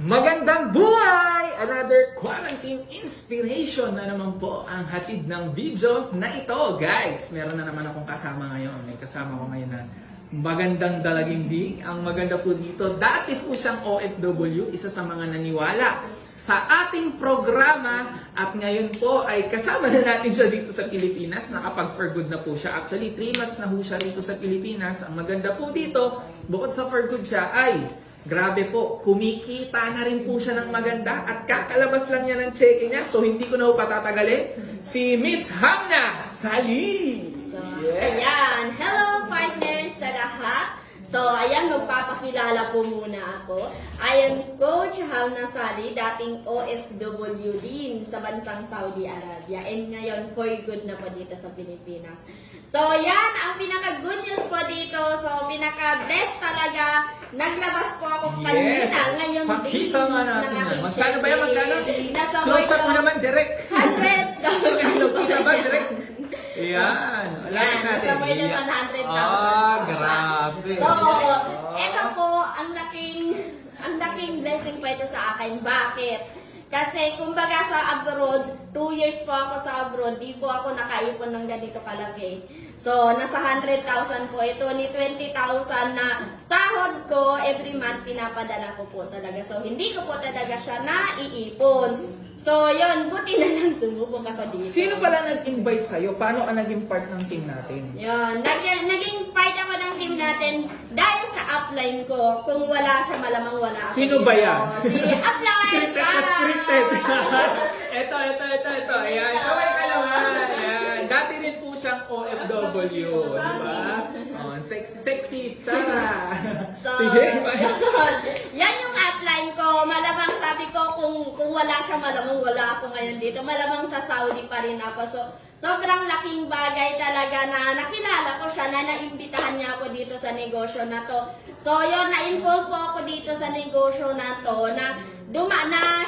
Magandang buhay! Another quarantine inspiration na naman po ang hatid ng video na ito, guys. Meron na naman akong kasama ngayon. May kasama ko ngayon na magandang dalaginding. Ang maganda po dito, dati po siyang OFW, isa sa mga naniwala sa ating programa. At ngayon po ay kasama na natin siya dito sa Pilipinas. Nakapag-for good na po siya. Actually, 3 months na po siya dito sa Pilipinas. Ang maganda po dito, bukod sa for good siya, ay grabe po, kumikita na rin po siya ng maganda at kakalabas lang niya ng cheque niya. So hindi ko na po patatagalin. Si Miss Hamna Sali! So, ayan. Hello partners sa lahat. So, ayan, magpapakilala po muna ako. I am Coach Hamna Sali, dating OFW din sa bansang Saudi Arabia. And ngayon, for good na po dito sa Pilipinas. So, yan, ang pinaka-good news po dito. So, pinaka-blessed talaga. Naglabas po ako kanina. Ngayon, Pakita nga natin yan. Magkano ba yan? Magkano? Nasa Close up mo naman, direct. 100. Kita ba, direct? Ayan. Wala Yan, natin. nasa more than 100,000. Ah, grabe. So, eto po, ang laking blessing po ito sa akin. Bakit? Kasi, kumbaga sa abroad, 2 years po ako sa abroad, di po ako nakaipon ng ganito kalaki. So, nasa 100,000 po ito, ni 20,000 na sahod ko, every month pinapadala ko po talaga. So, hindi ko po talaga siya naiipon. So, yun, buti na lang sumubok ako dito. Sino pala nag-invite sa'yo? Paano ka naging part ng team natin? Yun, naging part ako ng team natin dahil sa upline ko. Kung wala siya, malamang wala ako. Sino ba yan? Si upline! Scripted na scripted. Ito. Ayan, kaway ka naman. Ayan. Dati rin po siyang OFW, di ba? Oh, sexy, Sarah. So, Sige, yan yung upline ko. Malamang sabi ko, kung wala siya, malamang wala ako ngayon dito. Malamang sa Saudi pa rin ako. So, sobrang laking bagay talaga na nakilala ko siya, na naimbitahan niya ako dito sa negosyo na to. So, yun, na-involve po ako dito sa negosyo na to, na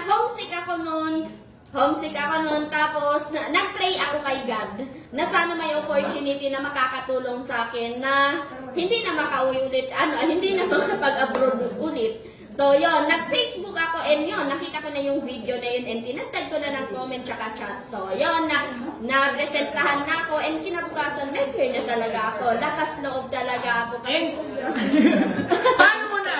homesick ako noon, tapos nag-pray ako kay God na sana may opportunity na makakatulong sa akin na hindi na makauwi ulit, hindi na makapag-abroad ulit. So, yun, nag-Facebook ako and yun, nakita ko na yung video na yun and tinagtag ko na ng comment tsaka chat. So, yun, na-presentahan na ako and kinabukasan, member na talaga ako. Lakas loob talaga ako. Kasi paano mo na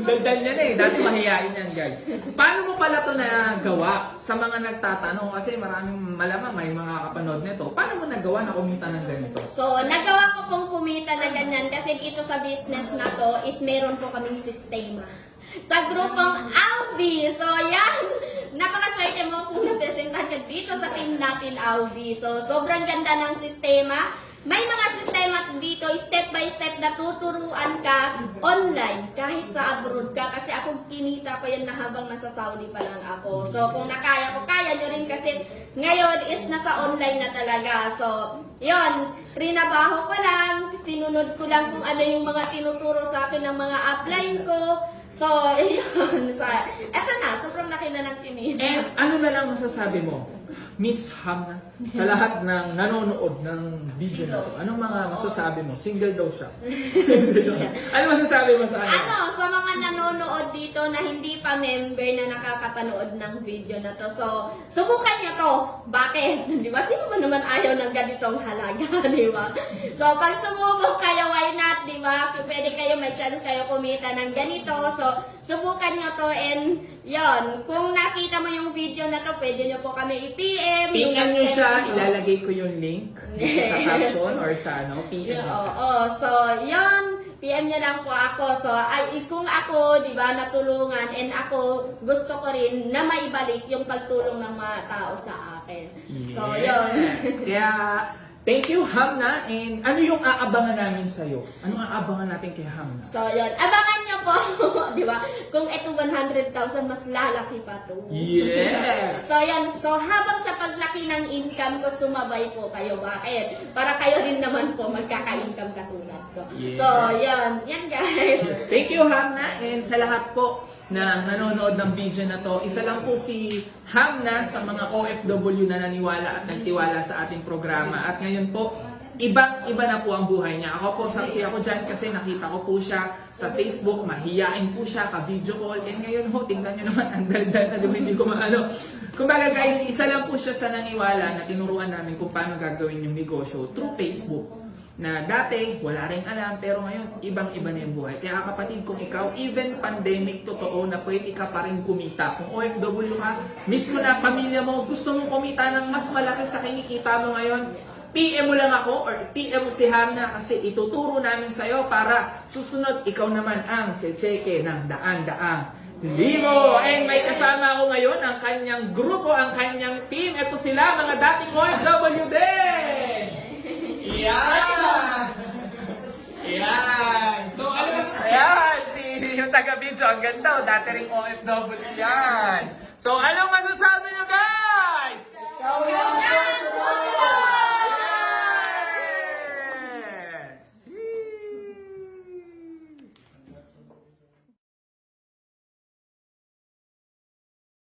daldal niya na eh. Dati mahihain yan, guys. Paano mo pala to nagawa sa mga nagtatanong? Kasi maraming malamang may mga kapanood nito. Paano mo nagawa na kumita ng ganito? So, nagawa ko pong kumita na ganyan kasi dito sa business na to is meron po kaming sistema. Sa grupong Alvi. So, yan. Napakaswerte mo kung napresentahan ka dito sa team natin, Alvi. So, sobrang ganda ng sistema. May mga sistema dito, step by step na tuturuan ka online kahit sa abroad ka. Kasi ako kinita ko yan na habang nasa Saudi pa lang ako. So, kung nakaya ko, kaya nyo rin kasi ngayon is nasa online na talaga. So, yun, trinabaho ko lang, sinunod ko lang kung ano yung mga tinuturo sa akin ng mga upline ko. So, yun. Eto na, sobrang laki na ng kinita. And ano na lang masasabi mo, Miss Hamna, sa lahat ng nanonood ng video na to, anong mga masasabi mo? Single daw siya. Ano masasabi mo sa kanya? Sa mga nanonood dito na hindi pa member na nakakapanood ng video na to, so, subukan niyo to. Bakit? Di ba? Sino ba naman ayaw ng ganitong halaga? Di ba? So, pag sumubok kayo, why not? Di ba? Pwede kayo, may chance kayo kumita ng ganito. So, subukan niyo to and yon, kung nakita mo yung video na to, pwede niyo po kami i-PM. PM nyo siya, ilalagay ko yung link sa caption or sa PM nyo siya. So, yon, PM niyo lang po ako. So, kung ako, di ba, natulungan and ako, gusto ko rin na maibalik yung pagtulong ng mga tao sa akin. So, yon. Kaya, thank you, Hamna. And ano yung aabangan namin sa'yo? Anong aabangan natin kay Hamna? So, yun. Abangan nyo po, di ba? Kung ito 100,000, mas lalaki pa to. Yes! So, yan. So, habang sa paglaki ng income ko, sumabay po kayo. Bakit? Para kayo rin naman po magkaka-income katulad ko. Yeah. So, yan. Yan, guys. Thank you, Hamna. And sa lahat po na nanonood ng video na to, isa lang po si Hamna sa mga OFW na naniwala at nagtiwala sa ating programa. At ngayon po, ibang-iba na po ang buhay niya. Ako po, saksi ako dyan kasi nakita ko po siya sa Facebook, mahiyain po siya, ka-video call. And ngayon ho, tingnan nyo naman, ang daldal na, di ba, hindi ko maano. Kumbaga guys, isa lang po siya sa naniwala na tinuruan namin kung paano gagawin yung negosyo through Facebook. Na dati, wala rin alam, pero ngayon, ibang-iba na yung buhay. Kaya kapatid, kung ikaw, even pandemic, totoo na pwede ka pa rin kumita. Kung OFW ka, mismo na pamilya mo, gusto mong kumita ng mas malaki sa kinikita mo ngayon, PM mo lang ako or PM mo si Hamna kasi ituturo namin sa'yo para susunod ikaw naman ang cheche ng daan-daang libo. And may kasama ako ngayon ang kanyang grupo, ang kanyang team. Ito sila, mga dating OFW din! Yan! Yan! So, ano ba sa yan? Si yung taga-video, ang ganda. Dati ring OFW yan. So, anong masasabi nyo guys? Ikaw yung